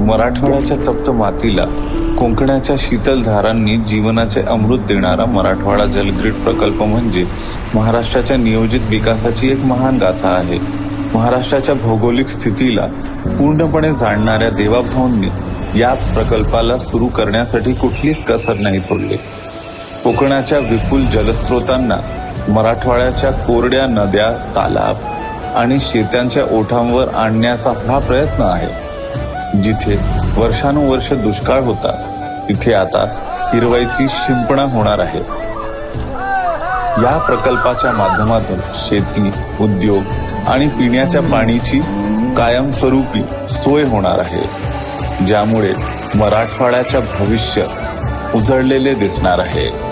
मराठवाड्याच्या तप्त मातीला कोकणाच्या शीतल धारांनी जीवनाचे अमृत देणारा मराठवाडा जलग्रीड प्रकल्प म्हणजे महाराष्ट्राच्या नियोजित विकासाची एक महान गाथा आहे. महाराष्ट्राच्या भौगोलिक स्थितीला पूर्णपणे जाणणाऱ्या देवाभाऊंनी या प्रकल्पाला सुरू करण्यासाठी कुठलीच कसर नाही सोडली. कोकणाच्या विपुल जलस्रोतांना मराठवाड्याच्या कोरड्या नद्या, तालाब आणि शेत्यांच्या ओठांवर आणण्याचा हा प्रयत्न आहे. जिथे वर्षानुवर्ष दुष्काळ होता तिथे आता हिरवाईची शिंपणा होणार आहे. या प्रकल्पाच्या माध्यमातून शेती, उद्योग आणि पिण्याच्या पाण्याची कायमस्वरूपी सोय होणार आहे, ज्यामुळे मराठवाड्याचे भविष्य उजळलेले दिसणार आहे.